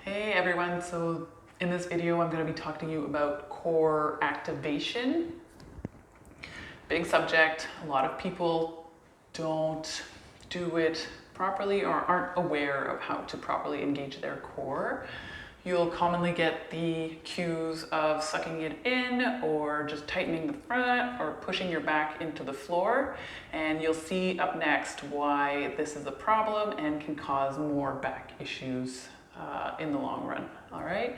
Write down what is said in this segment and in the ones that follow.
Hey everyone, so in this video I'm going to be talking to you about core activation. Big subject. A lot of people don't do it properly or aren't aware of how to properly engage their core. You'll commonly get the cues of sucking it in or just tightening the front or pushing your back into the floor, and you'll see up next why this is a problem and can cause more back issues in the long run. All right.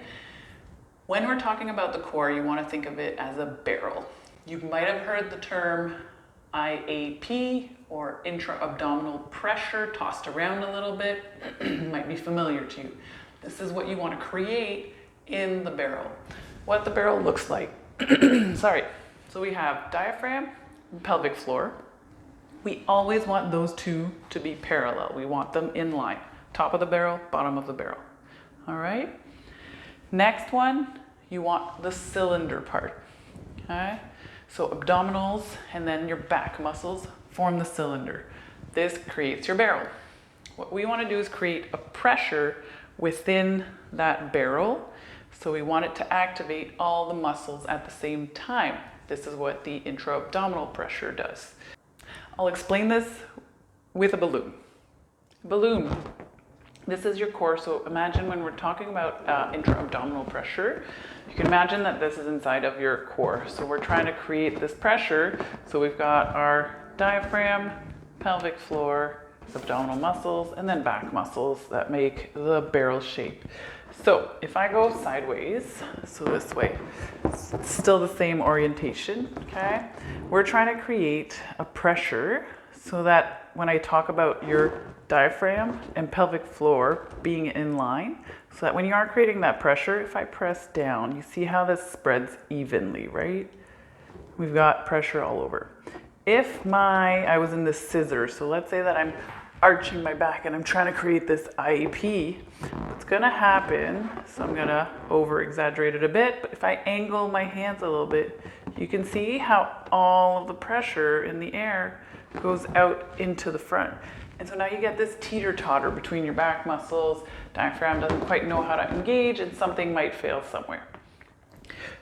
When we're talking about the core, you want to think of it as a barrel. You might have heard the term IAP or intra-abdominal pressure tossed around a little bit. Might be familiar to you. This is what you want to create in the barrel. What the barrel looks like. Sorry. So we have diaphragm and pelvic floor. We always want those two to be parallel. We want them in line. Top of the barrel, bottom of the barrel. All right. Next one, you want the cylinder part. Okay. So abdominals and then your back muscles form the cylinder. This creates your barrel. What we want to do is create a pressure within that barrel. So we want it to activate all the muscles at the same time. This is what the intra-abdominal pressure does. I'll explain this with a balloon. Balloon. This is your core. So imagine when we're talking about intra-abdominal pressure, you can imagine that this is inside of your core. So we're trying to create this pressure. So we've got our diaphragm, pelvic floor, abdominal muscles, and then back muscles that make the barrel shape. So if I go sideways, so this way, it's still the same orientation, okay? We're trying to create a pressure so that when I talk about your diaphragm and pelvic floor being in line, so that when you are creating that pressure, if I press down, you see how this spreads evenly, right? We've got pressure all over. If I was in this scissor, so let's say that I'm arching my back and I'm trying to create this IEP, what's gonna happen, so I'm gonna over exaggerate it a bit, but if I angle my hands a little bit, you can see how all of the pressure in the air goes out into the front. And so now you get this teeter-totter between your back muscles, diaphragm doesn't quite know how to engage, and something might fail somewhere.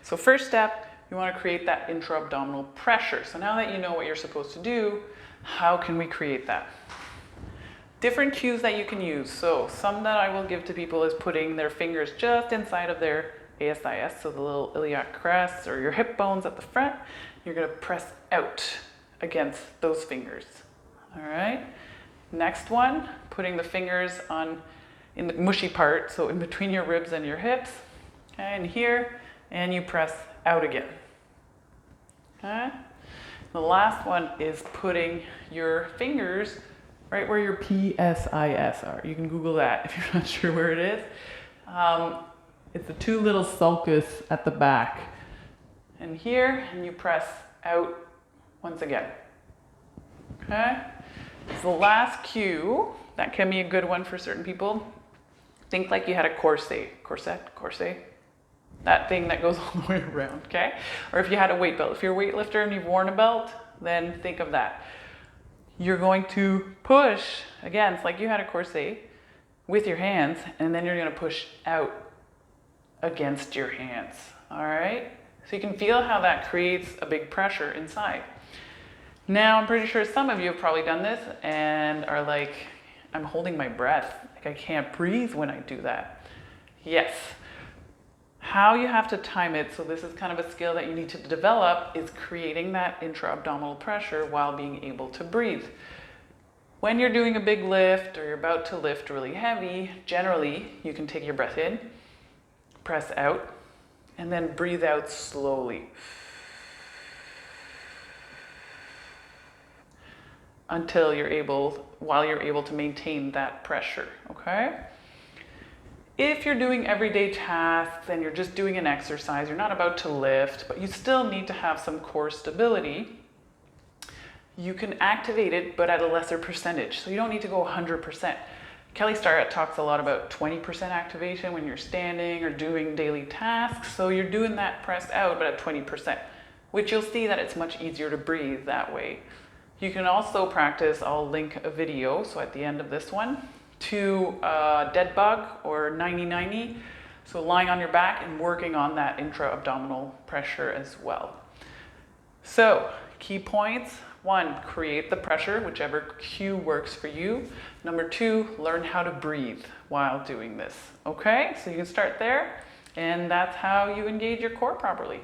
So first step, you want to create that intra-abdominal pressure. So now that you know what you're supposed to do, how can we create that? Different cues that you can use. So some that I will give to people is putting their fingers just inside of their ASIS, so the little iliac crest or your hip bones at the front. You're going to press out against those fingers. All right. Next one, putting the fingers in the mushy part, so in between your ribs and your hips, okay, and here, and you press out again. Okay. The last one is putting your fingers right where your PSIS are. You can Google that if you're not sure where it is. It's the two little sulcus at the back. And here, and you press out once again. Okay? So the last cue, that can be a good one for certain people. Think like you had a corset, that thing that goes all the way around, okay? Or if you had a weight belt. If you're a weightlifter and you've worn a belt, then think of that. You're going to push, again, it's like you had a corset with your hands, and then you're going to push out against your hands, all right? So you can feel how that creates a big pressure inside. Now, I'm pretty sure some of you have probably done this and are like, I'm holding my breath. Like I can't breathe when I do that. Yes. How you have to time it, so this is kind of a skill that you need to develop, is creating that intra-abdominal pressure while being able to breathe. When you're doing a big lift or you're about to lift really heavy, generally you can take your breath in, press out, and then breathe out slowly. Until while you're able to maintain that pressure, okay? If you're doing everyday tasks and you're just doing an exercise, you're not about to lift, but you still need to have some core stability, you can activate it, but at a lesser percentage. So you don't need to go 100%. Kelly Starrett talks a lot about 20% activation when you're standing or doing daily tasks. So you're doing that press out, but at 20%, which you'll see that it's much easier to breathe that way. You can also practice, I'll link a video, so at the end of this one, to dead bug or 90-90. So lying on your back and working on that intra-abdominal pressure as well. So key points: 1, create the pressure, whichever cue works for you. Number 2, learn how to breathe while doing this. Okay, so you can start there, and that's how you engage your core properly.